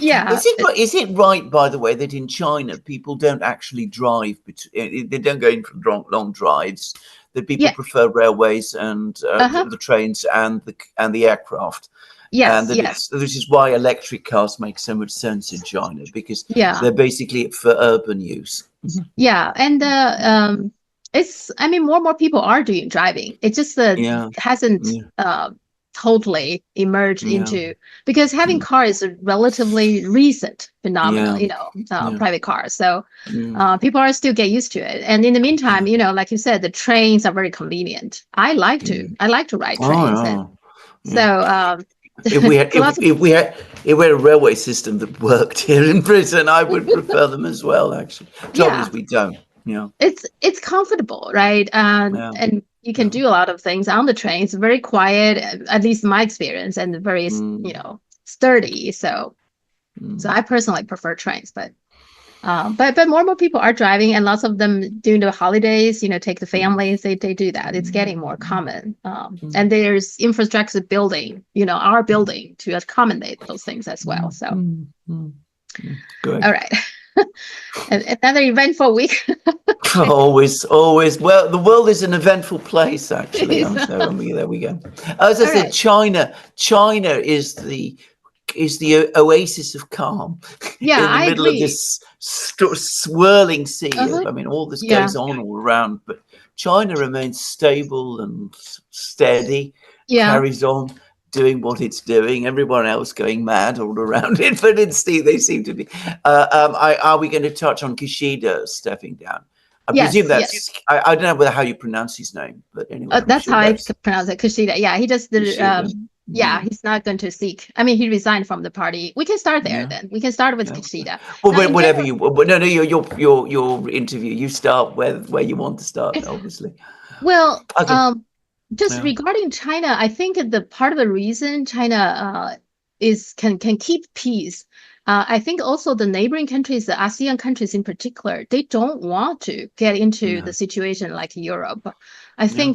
Yeah. Is it right, by the way, that in China people don't actually drive? They don't go in for long drives. That people Yeah. prefer railways and Uh-huh. the trains and the aircraft, and Yes. that Yes. it's this is why electric cars make so much sense in China, because Yeah. they're basically for urban use. Yeah. And it's, I mean, more and more people are doing driving. It just Yeah, hasn't yeah, totally emerged yeah, into, because having mm, car is a relatively recent phenomenon, yeah, yeah, private cars. So yeah. people are still get used to it. And in the meantime, like you said, the trains are very convenient. I like to ride Oh, trains. And yeah, yeah. so If we had so lots of, if we had a railway system that worked here in Britain, I would prefer them as well. Actually, trouble yeah, is we don't. Yeah, it's comfortable, right? yeah, And you can yeah. do a lot of things on the train. It's very quiet, at least in my experience, and very, Mm, sturdy. So mm, I personally prefer trains, but more and more people are driving, and lots of them during the holidays, take the mm, families. They do that. It's mm, getting more common, mm, and there's infrastructure building, our building to accommodate those things as well. mm, So, mm, mm, good. all right, another eventful week. Always, always. Well, the world is an eventful place, actually. So, So there we go. As I all said, right. China is the oasis of calm Yeah, in the I middle of agree. this swirling sea of, Uh-huh. I mean, all this Yeah, goes on all around, but China remains stable and steady, yeah. carries on doing what it's doing. Everyone else going mad all around it, but they seem to be. Are we going to touch on Kishida stepping down? I presume Yes, yes. that's. I don't know how you pronounce his name, but anyway, I'm That's sure how I that's pronounce it, Kushida. Yeah, he just the Kishida. yeah, Yeah, he's not going to seek. I mean, he resigned from the party. We can start there yeah. then. We can start with Yeah. Kishida. Well, Now, in whatever general, you. Well, no, your interview. You start where you want to start. Obviously. well, Okay. just Yeah. regarding China, I think the part of the reason China is can keep peace. I think also the neighboring countries, the ASEAN countries in particular, they don't want to get into Yeah. the situation like Europe. I Yeah. think,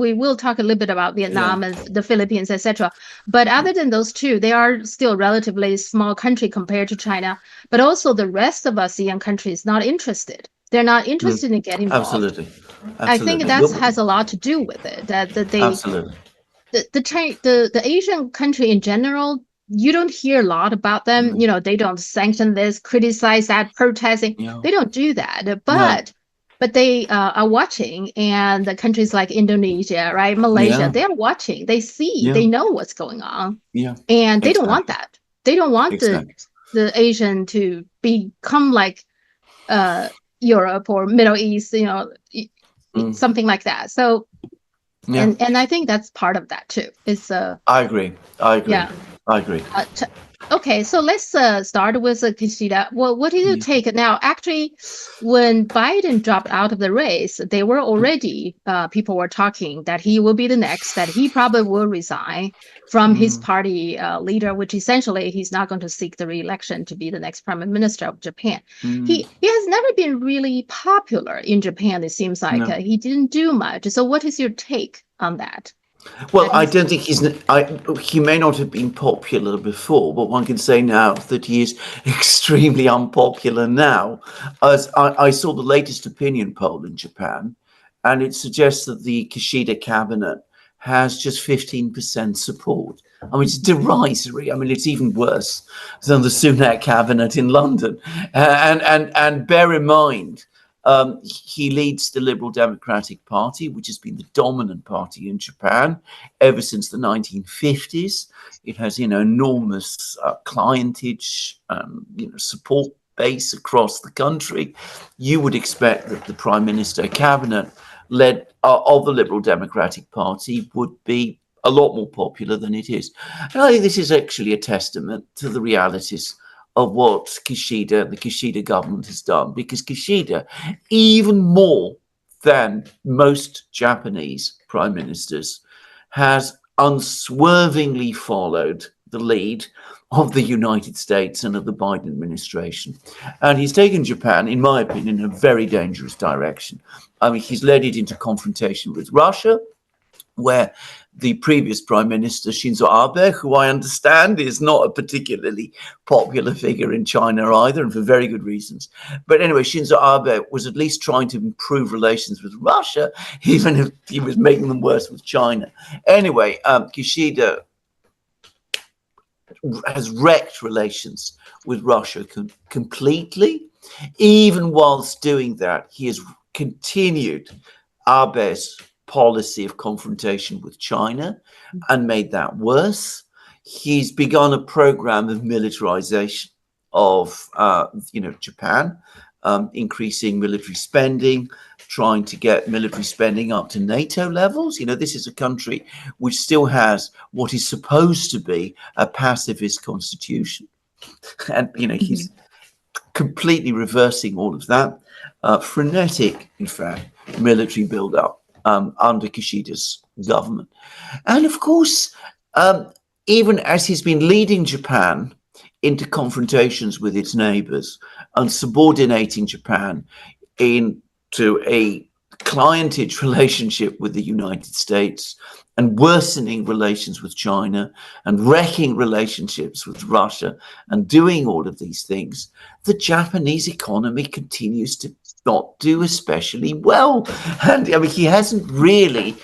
we will talk a little bit about Yeah. Vietnam and the Philippines, etc. But other than those two, they are still relatively small country compared to China. But also the rest of ASEAN countries not interested. They're not Mm. interested in getting involved. Absolutely. I think Absolutely. that has a lot to do with it. That they Absolutely. the Asian country in general, you don't hear a lot about them. Mm. They don't sanction this, criticize that, protesting. Yeah. They don't do that. No. But they are watching, and the countries like Indonesia, right, Malaysia, Yeah. they are watching. They see, Yeah. they know what's going on, Yeah. and they don't want Exactly. that. They don't want Exactly. the Asian to become like uh, Europe or Middle East, Mm. something like that. So, Yeah. and I think that's part of that too. It's I agree. I agree. yeah. I agree. Okay, so let's start with Kishida. Well, what did you Yeah. take? Now, actually, when Biden dropped out of the race, they were already people were talking that he will be the next, that he probably will resign from his Mm. party leader, which essentially he's not going to seek the re-election to be the next prime minister of Japan. Mm. He has never been really popular in Japan. It seems like No. he didn't do much. So, what is your take on that? Well, That I he's don't think he may not have been popular before, but one can say now that he is extremely unpopular now. As I saw the latest opinion poll in Japan, and it suggests that the Kishida cabinet has just 15% support. I mean, it's derisory. I mean, it's even worse than the Sunak cabinet in London. And bear in mind, he leads the Liberal Democratic Party, which has been the dominant party in Japan ever since the 1950s. It has, enormous clientage, support base across the country. You would expect that the Prime Minister cabinet led of the Liberal Democratic Party would be a lot more popular than it is. And I think this is actually a testament to the realities of what the Kishida government has done, because Kishida, even more than most Japanese prime ministers, has unswervingly followed the lead of the United States and of the Biden administration. And he's taken Japan, in my opinion, in a very dangerous direction. I mean, he's led it into confrontation with Russia. where the previous Prime Minister, Shinzo Abe, who I understand is not a particularly popular figure in China either, and for very good reasons. But anyway, Shinzo Abe was at least trying to improve relations with Russia, even if he was making them worse with China. Anyway, Kishida has wrecked relations with Russia completely. Even whilst doing that, he has continued Abe's policy of confrontation with China and made that worse. He's begun a program of militarization of, Japan, increasing military spending, trying to get military spending up to NATO levels. This is a country which still has what is supposed to be a pacifist constitution. And, he's completely reversing all of that. Frenetic, in fact, military build-up under Kishida's government. And of course, even as he's been leading Japan into confrontations with its neighbors and subordinating Japan into a clientage relationship with the United States and worsening relations with China and wrecking relationships with Russia and doing all of these things, the Japanese economy continues to not do especially well. And I mean, he hasn't really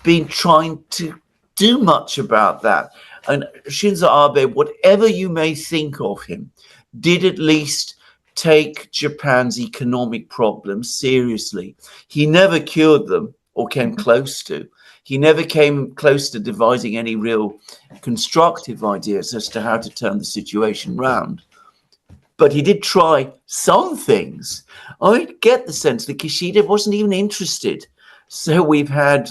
been trying to do much about that. And Shinzo Abe, whatever you may think of him, did at least take Japan's economic problems seriously. He never cured them or came close to. He never came close to devising any real constructive ideas as to how to turn the situation round. But he did try some things. I get the sense that Kishida wasn't even interested. So we've had,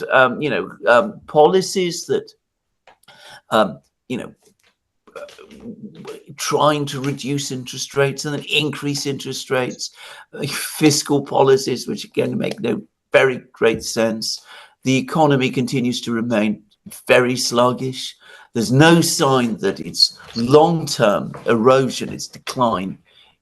policies that, trying to reduce interest rates and then increase interest rates, fiscal policies, which again make no very great sense. The economy continues to remain very sluggish. There's no sign that its long-term erosion, its decline,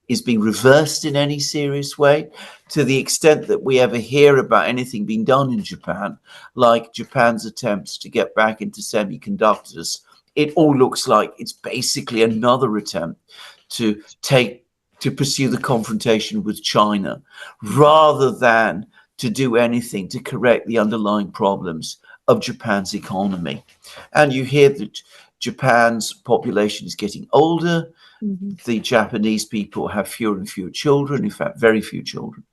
is being reversed in any serious way, to the extent that we ever hear about anything being done in Japan, like Japan's attempts to get back into semiconductors. It all looks like it's basically another attempt to pursue the confrontation with China, rather than to do anything to correct the underlying problems of Japan's economy. And you hear that Japan's population is getting older. The Japanese people have fewer and fewer children, in fact, very few children.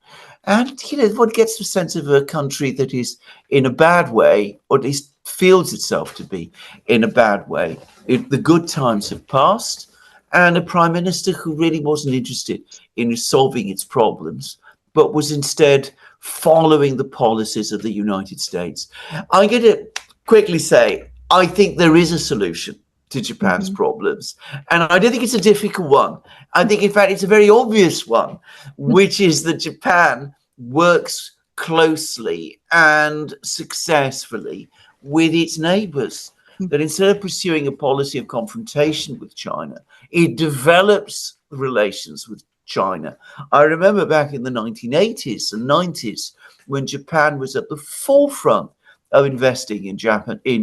And, one gets the sense of a country that is in a bad way, or at least feels itself to be in a bad way. The good times have passed, and a prime minister who really wasn't interested in solving its problems, but was instead following the policies of the United States. I'm going to quickly say, I think there is a solution to Japan's problems. And I don't think it's a difficult one. I think, in fact, it's a very obvious one, which is that Japan works closely and successfully with its neighbors. That instead of pursuing a policy of confrontation with China, it develops relations with China. I remember back in the 1980s and 90s when Japan was at the forefront of investing in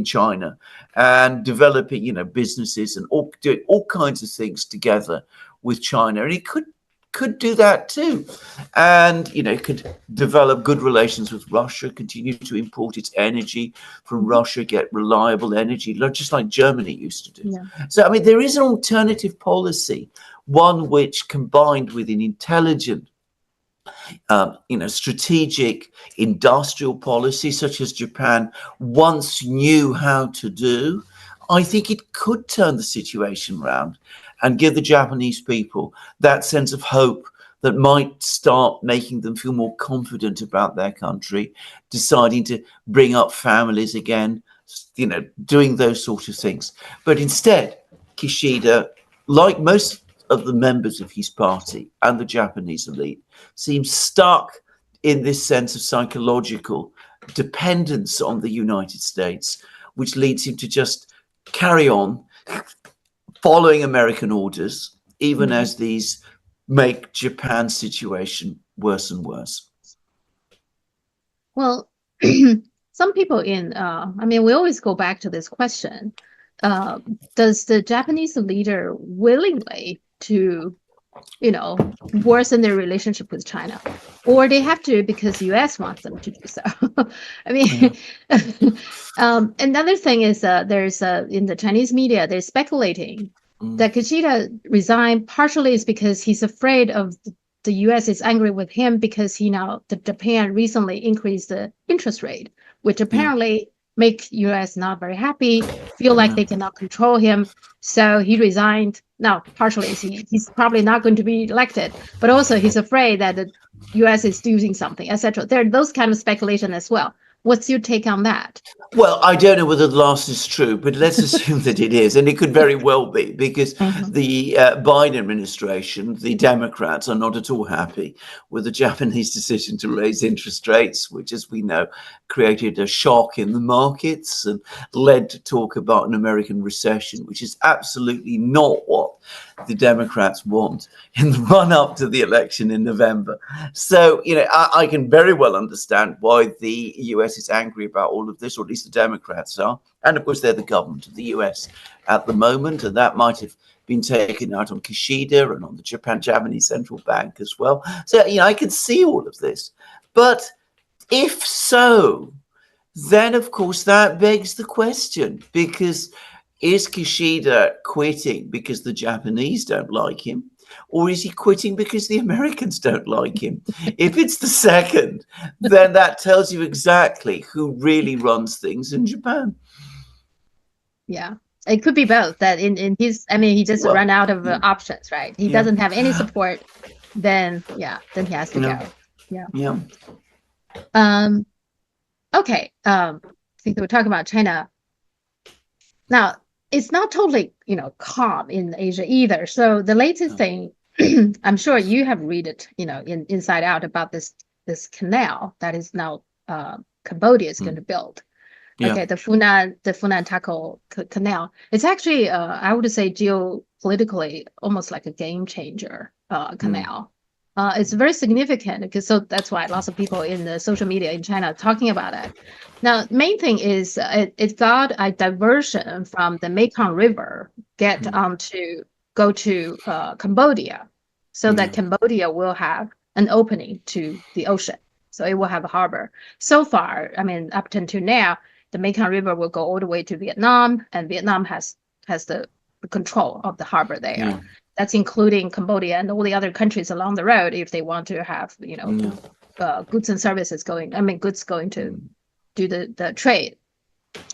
China and developing, businesses and doing all kinds of things together with China. And it could do that too. And, it could develop good relations with Russia, continue to import its energy from Russia, get reliable energy, just like Germany used to do. Yeah. So, I mean, there is an alternative policy, one which, combined with an intelligent, strategic industrial policy, such as Japan once knew how to do, I think it could turn the situation around and give the Japanese people that sense of hope that might start making them feel more confident about their country, deciding to bring up families again, doing those sort of things. But instead, Kishida, like most of the members of his party and the Japanese elite, seems stuck in this sense of psychological dependence on the United States, which leads him to just carry on following American orders, even as these make Japan's situation worse and worse. Well, some people I mean, we always go back to this question. Does the Japanese leader willingly to, worsen their relationship with China? Or they have to because US wants them to do so. I mean, another thing is there's in the Chinese media, they're speculating that Kishida resigned partially is because he's afraid of the US is angry with him because Japan recently increased the interest rate, which apparently make US not very happy, feel like they cannot control him. So he resigned. Now, partially he's probably not going to be elected, but also he's afraid that the US is doing something, etc. There are those kind of speculation as well. What's your take on that? Well, I don't know whether the last is true, but let's assume that it is, and it could very well be, because the Biden administration, the Democrats, are not at all happy with the Japanese decision to raise interest rates, which, as we know, created a shock in the markets and led to talk about an American recession, which is absolutely not what the Democrats want in the run-up to the election in November. So, I can very well understand why the US is angry about all of this, or at least the Democrats are. And of course, they're the government of the US at the moment, and that might have been taken out on Kishida and on the Japanese central bank as well. So, I can see all of this. But if so, then of course that begs the question, because is Kishida quitting because the Japanese don't like him? Or is he quitting because the Americans don't like him? If it's the second, then that tells you exactly who really runs things in Japan. Yeah, it could be both. That in his, I mean, he just ran out of options, right? He doesn't have any support. Then he has to go. Yeah. Okay. I think we're talking about China. Now, it's not totally, calm in Asia either. So the latest thing, I'm sure you have read it, inside out about this canal that is now Cambodia is going to build. Okay, the Funan Techo Canal. It's actually, I would say, geopolitically almost like a game changer canal. It's very significant because that's why lots of people in the social media in China are talking about it. Now, main thing is it got a diversion from the Mekong River go to Cambodia, so that Cambodia will have an opening to the ocean. So it will have a harbor. So far, I mean, up until now, the Mekong River will go all the way to Vietnam, and Vietnam has the control of the harbor there. Yeah. That's including Cambodia and all the other countries along the road if they want to have, goods and services goods going to do the trade.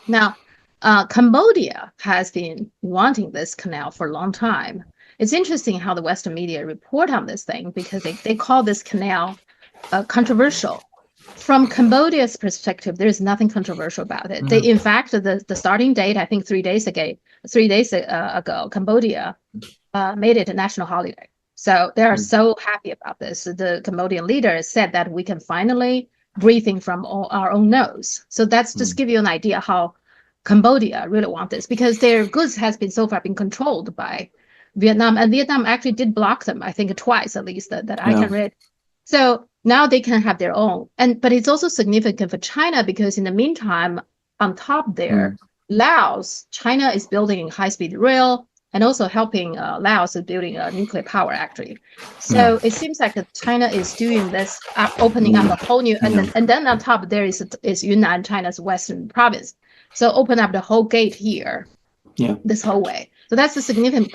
Now, Cambodia has been wanting this canal for a long time. It's interesting how the Western media report on this thing because they call this canal controversial. From Cambodia's perspective, there is nothing controversial about it. They, in fact, the starting date, I think 3 days ago, Cambodia made it a national holiday. So they are so happy about this. The Cambodian leader said that we can finally breathing from our own nose. So that's just give you an idea how Cambodia really want this, because their goods has been so far been controlled by Vietnam, and Vietnam actually did block them, I think twice at least that I can read. So now they can have their own. But it's also significant for China because in the meantime, on top there, Laos, China is building high-speed rail and also helping Laos is building a nuclear power actually. So it seems like China is doing this, opening up a whole new, and then on top there is Yunnan, China's western province. So open up the whole gate here, this whole way. So that's the significant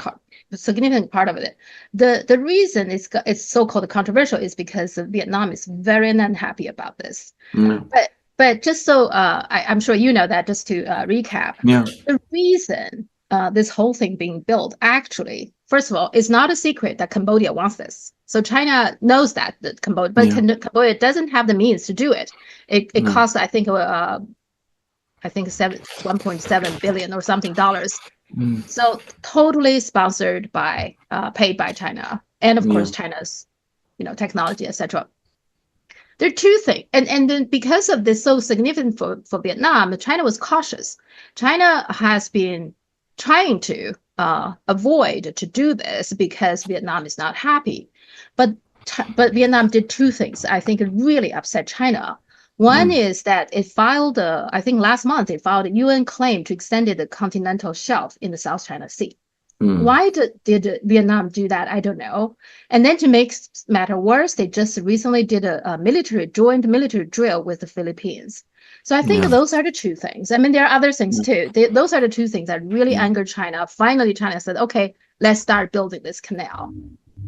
part of it. The reason it's so-called controversial is because Vietnam is very unhappy about this. But just so I'm sure you know that, just to recap, the reason this whole thing being built actually, first of all, it's not a secret that Cambodia wants this. So China knows that Cambodia, but Cambodia doesn't have the means to do it. It costs, I think 1.7 billion or something dollars. So totally sponsored by, paid by China, and of course China's, technology, etc. There are two things, and then because of this so significant for Vietnam, China was cautious. China has been trying to avoid to do this because Vietnam is not happy, but Vietnam did two things I think really upset China. One Mm, is that it filed, I think last month, it filed a UN claim to extend the continental shelf in the South China Sea. mm, Why did Vietnam do that? I don't know. And then to make matter worse, they just recently did a joint military drill with the Philippines. So I think yeah. those are the two things. I mean, there are other things too. Those are the two things that really Mm. angered China. Finally, China said, okay, let's start building this canal.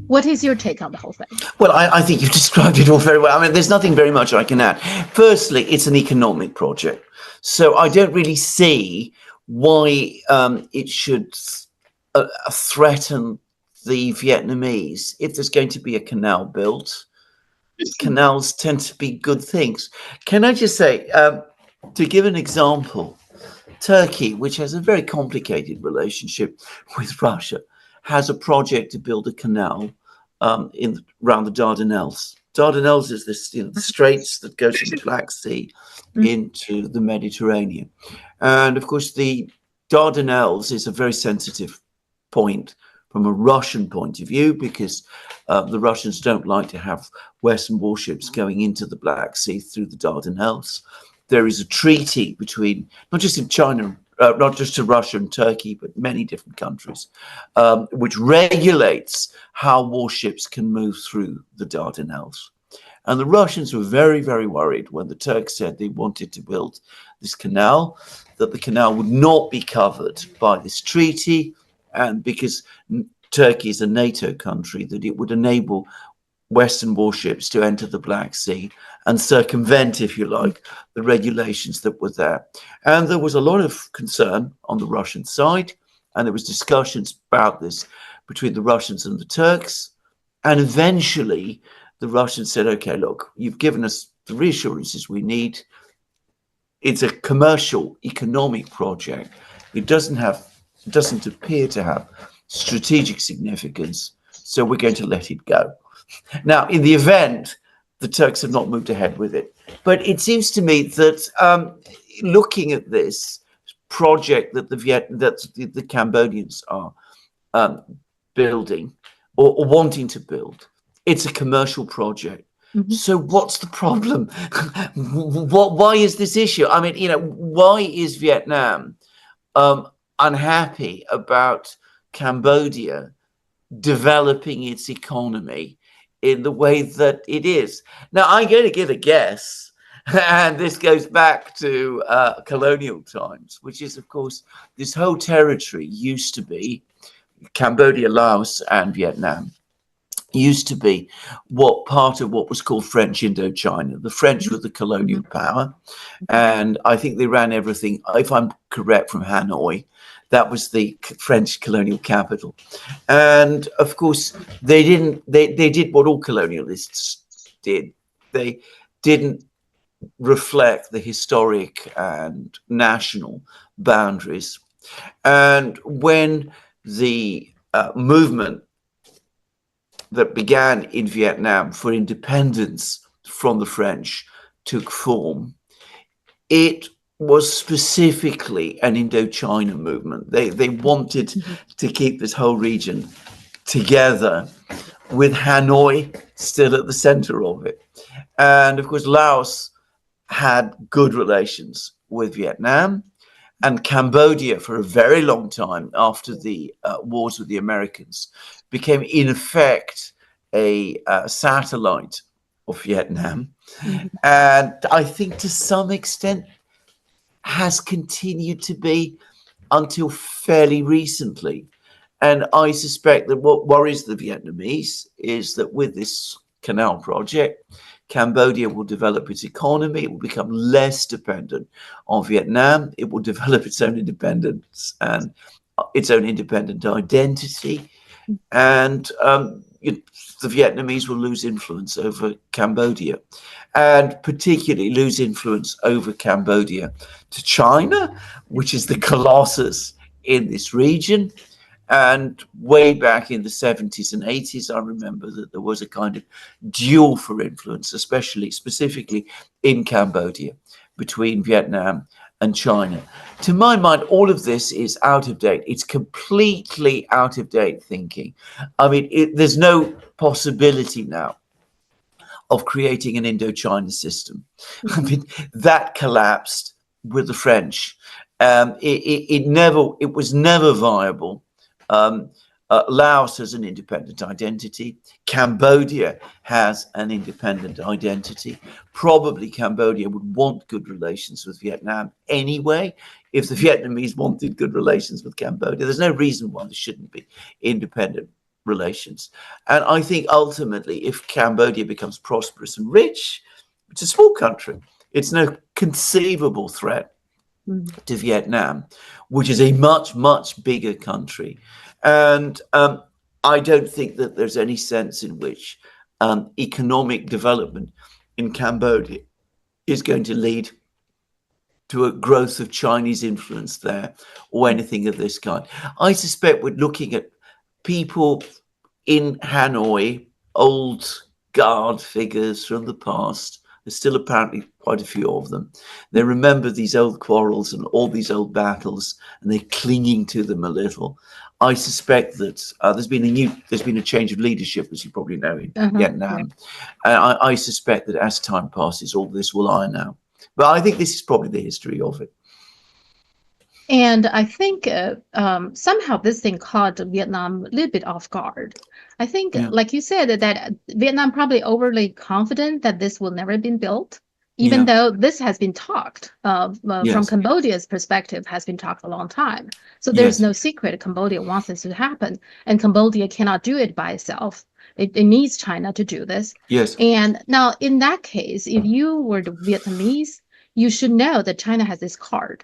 What is your take on the whole thing? Well, I think you've described it all very well. I mean, there's nothing very much I can add. Firstly, it's an economic project. So I don't really see why it should threaten the Vietnamese. If there's going to be a canal built, canals tend to be good things. Can I just say, to give an example, Turkey, which has a very complicated relationship with Russia, has a project to build a canal around the Dardanelles. Dardanelles is this, the straits that goes from the Black Sea into the Mediterranean, and of course the Dardanelles is a very sensitive point from a Russian point of view because the Russians don't like to have Western warships going into the Black Sea through the Dardanelles. There is a treaty between not just in China, not just to Russia and Turkey, but many different countries, which regulates how warships can move through the Dardanelles. And the Russians were very, very worried when the Turks said they wanted to build this canal, that the canal would not be covered by this treaty, and because Turkey is a NATO country, that it would enable Western warships to enter the Black Sea and circumvent, if you like, the regulations that were there. And there was a lot of concern on the Russian side, and there was discussions about this between the Russians and the Turks. And eventually, the Russians said, "Okay, look, you've given us the reassurances we need. It's a commercial, economic project. It doesn't appear to have strategic significance, so we're going to let it go." Now, in the event, the Turks have not moved ahead with it. But it seems to me that looking at this project that the Cambodians are um, building or wanting to build, it's a commercial project. Mhm. So what's the problem? Why is this issue? I mean, why is Vietnam unhappy about Cambodia developing its economy in the way that it is? Now, I'm going to give a guess, and this goes back to colonial times, which is, of course, this whole territory used to be Cambodia, Laos, and Vietnam. Used to be part of what was called French Indochina. The French were the colonial power, and I think they ran everything, if I'm correct, from Hanoi. That was the French colonial capital. And of course, they did what all colonialists did. They didn't reflect the historic and national boundaries. And when the movement that began in Vietnam for independence from the French took form, it was specifically an Indochina movement. They wanted to keep this whole region together, with Hanoi still at the center of it. And of course, Laos had good relations with Vietnam, and Cambodia, for a very long time after the wars with the Americans, became in effect a satellite of Vietnam. And I think to some extent has continued to be until fairly recently. And I suspect that what worries the Vietnamese is that with this canal project, Cambodia will develop its economy, it will become less dependent on Vietnam, it will develop its own independence and its own independent identity. And the Vietnamese will lose influence over Cambodia, and particularly lose influence over Cambodia to China, which is the colossus in this region. And way back in the 70s and 80s, I remember that there was a kind of duel for influence, specifically in Cambodia, between Vietnam and China. To my mind, all of this is out of date. It's completely out of date thinking. I mean, there's no possibility now of creating an Indochina system. I Mhm. mean, that collapsed with the French. It was never viable. Um, Laos has an independent identity. Cambodia has an independent identity. Probably Cambodia would want good relations with Vietnam anyway. If the Vietnamese wanted good relations with Cambodia, there's no reason why there shouldn't be independent relations. And I think ultimately, if Cambodia becomes prosperous and rich, it's a small country. It's no conceivable threat Mhm. to Vietnam, which is a much, much bigger country. And I don't think that there's any sense in which economic development in Cambodia is going to lead to a growth of Chinese influence there or anything of this kind. I suspect we're looking at people in Hanoi, old guard figures from the past. There's still apparently quite a few of them. They remember these old quarrels and all these old battles, and they're clinging to them a little. I suspect that there's been a change of leadership, as you probably know, in Yeah. Vietnam. I suspect that as time passes, all this will iron out. But I think this is probably the history of it. And I think somehow this thing caught Vietnam a little bit off guard. I think, Yeah, like you said, that Vietnam probably overly confident that this will never been built, even yeah, though this has been talked from yes, Cambodia's perspective, has been talked a long time. So there's yes, no secret Cambodia wants this to happen, and Cambodia cannot do it by itself. It needs China to do this. yes, And now, in that case, if you were the Vietnamese, you should know that China has this card,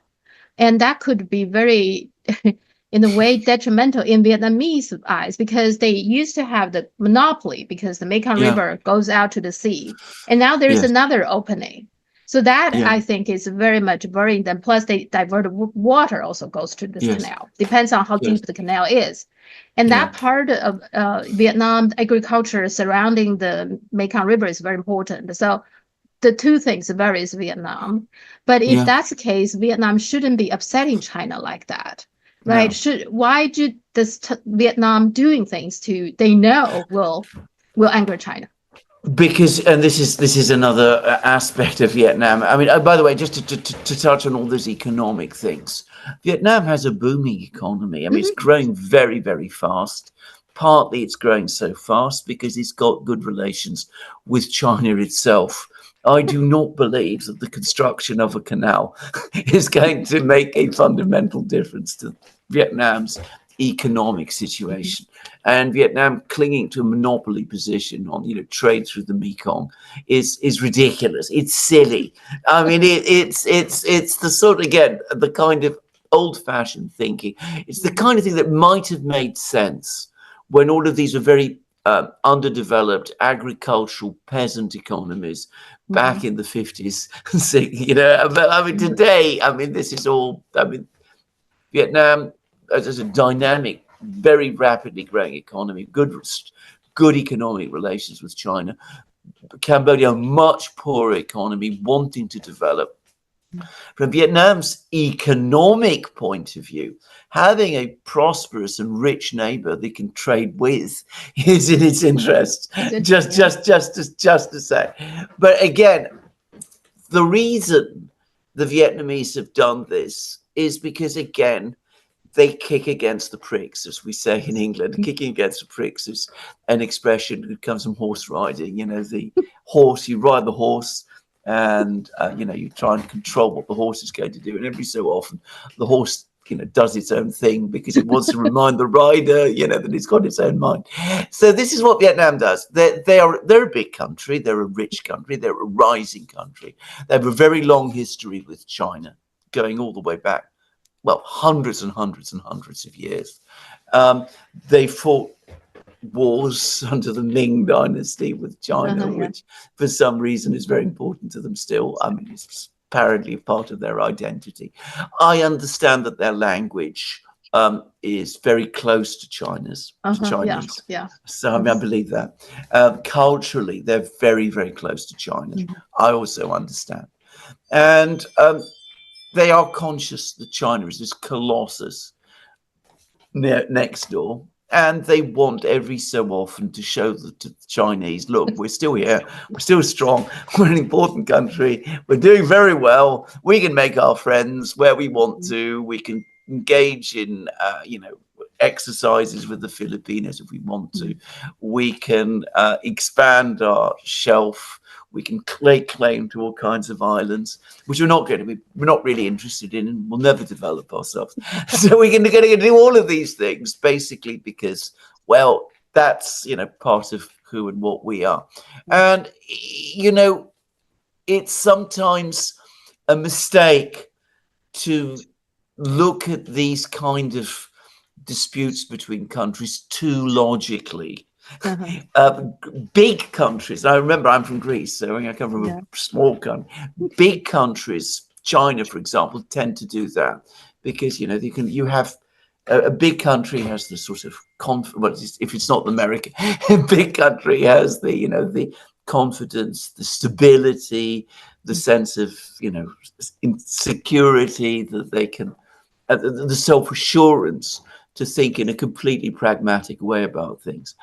and that could be very in a way detrimental in Vietnamese eyes because they used to have the monopoly because the Mekong yeah, River goes out to the sea, and now there's yes, another opening. So that yeah, I think is very much worrying them. Plus, they divert water also goes to this yes, canal. Depends on how yes, deep the canal is, and yeah, that part of Vietnam agriculture surrounding the Mekong River is very important. So the two things varies Vietnam. But if yeah, that's the case, Vietnam shouldn't be upsetting China like that, right? no. Should why do this Vietnam doing things to they know will anger China? Because and this is another aspect of Vietnam. I mean, by the way, just to touch on all these economic things, Vietnam has a booming economy. I mean, it's Hmm. growing very, very fast. Partly it's growing so fast because it's got good relations with China itself. I do not believe that the construction of a canal is going to make a fundamental difference to Vietnam's economic situation. And Vietnam clinging to a monopoly position on trade through the Mekong is ridiculous. It's silly. I mean, it's the sort of, again, the kind of old-fashioned thinking. It's the kind of thing that might have made sense when all of these are very underdeveloped agricultural peasant economies back Hmm. in the 50s. But I mean, today, I mean, this is all, I mean, Vietnam as a dynamic, very rapidly growing economy, good economic relations with China. Cambodia, a much poorer economy, wanting to develop. From Vietnam's economic point of view, having a prosperous and rich neighbor they can trade with is in its interest. It's interesting, Just, yeah. just, just, just to say. But again, the reason the Vietnamese have done this is because, again, they kick against the pricks, as we say in England. Kicking against the pricks is an expression that comes from horse riding. The horse, you ride the horse, and you try and control what the horse is going to do. And every so often, the horse does its own thing because it wants to remind the rider that it's got its own mind. So this is what Vietnam does. They're a big country, they're a rich country, they're a rising country. They have a very long history with China, going all the way back, well, hundreds and hundreds and hundreds of years. Um, they fought wars under the Ming dynasty with China, Yeah. which for some reason is very important to them still. I mean, it's apparently part of their identity. I understand that their language is very close to Yeah. Chinese. Yeah. So I mean, I Yes. believe that. Culturally, they're very, very close to China. Mhm. I also understand. And they are conscious that China is this colossus next door, and they want every so often to show the Chinese, look, we're still here, we're still strong, we're an important country, we're doing very well, we can make our friends where we want to, we can engage in, exercises with the Filipinos if we want to, we can expand our shelf, we can lay claim to all kinds of islands, which we're not really interested in, and we'll never develop ourselves. So we're going to do all of these things basically because, well, that's part of who and what we are, and it's sometimes a mistake to look at these kind of disputes between countries too logically. Big countries. I remember I'm from Greece, so I come from a small country. Big countries, China, for example, tend to do that because you have a big country has the sort of if it's not America, a big country has the confidence, the stability, the sense of insecurity that they can, the self-assurance to think in a completely pragmatic way about things.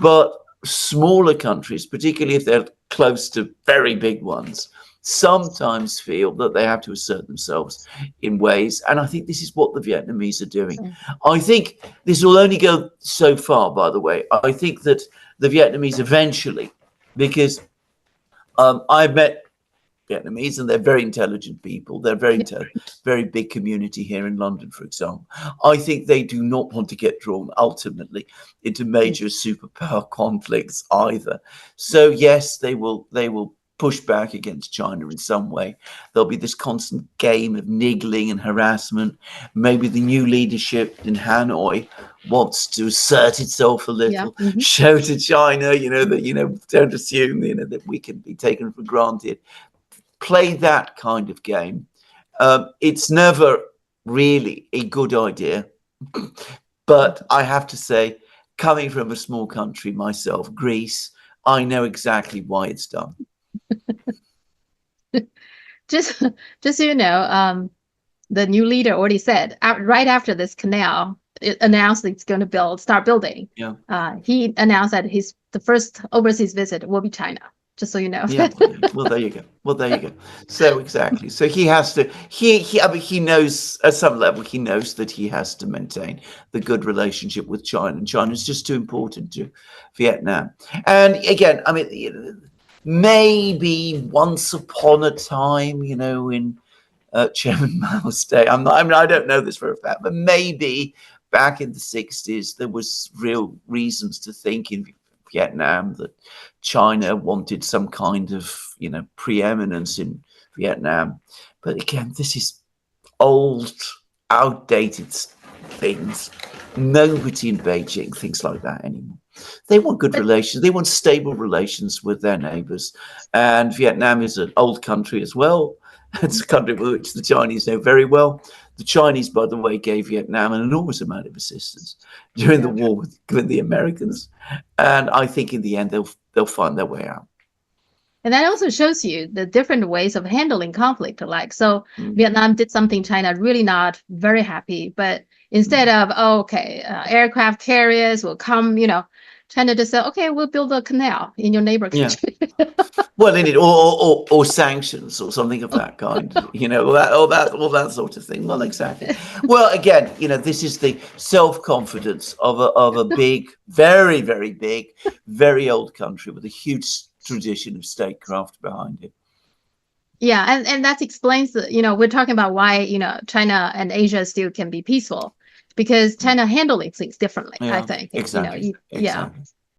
But smaller countries, particularly if they're close to very big ones, sometimes feel that they have to assert themselves in ways. And I think this is what the Vietnamese are doing. I think this will only go so far, by the way. I think that the Vietnamese eventually, because I've met Vietnamese, and they're very intelligent people. They're very big community here in London, for example. I think they do not want to get drawn ultimately into major superpower conflicts either. So yes, they will push back against China in some way. There'll be this constant game of niggling and harassment. Maybe the new leadership in Hanoi wants to assert itself a little, show to China, that don't assume that we can be taken for granted. Play that kind of game. It's never really a good idea, but I have to say, coming from a small country myself, Greece, I know exactly why it's done. Just so you know, the new leader already said right after this canal, it announced it's going to start building. He announced that the first overseas visit will be China. Just so you know. Well, there you go. So exactly. So he has to. He knows at some level. He knows that he has to maintain the good relationship with China, and China is just too important to Vietnam. And again, maybe once upon a time, in Chairman Mao's day. I don't know this for a fact, but maybe back in the 60s, there was real reasons to think in Vietnam that China wanted some kind of preeminence in Vietnam. But again, this is old, outdated things. Nobody in Beijing thinks like that anymore. They want good relations. They want stable relations with their neighbors. And Vietnam is an old country as well. It's a country which the Chinese know very well. The Chinese, by the way, gave Vietnam an enormous amount of assistance during the war with the Americans. And I think in the end, they'll find their way out. And that also shows you the different ways of handling conflict. Vietnam did something China really not very happy, but instead of, aircraft carriers will come, China just said, okay, we'll build a canal in your neighbor country. Well, or sanctions or something of that kind, all that sort of thing. Well, exactly. Well, again, this is the self-confidence of a big, very, very big, very old country with a huge tradition of statecraft behind it. Yeah, and that explains we're talking about why China and Asia still can be peaceful, because China handling things differently. I think exactly.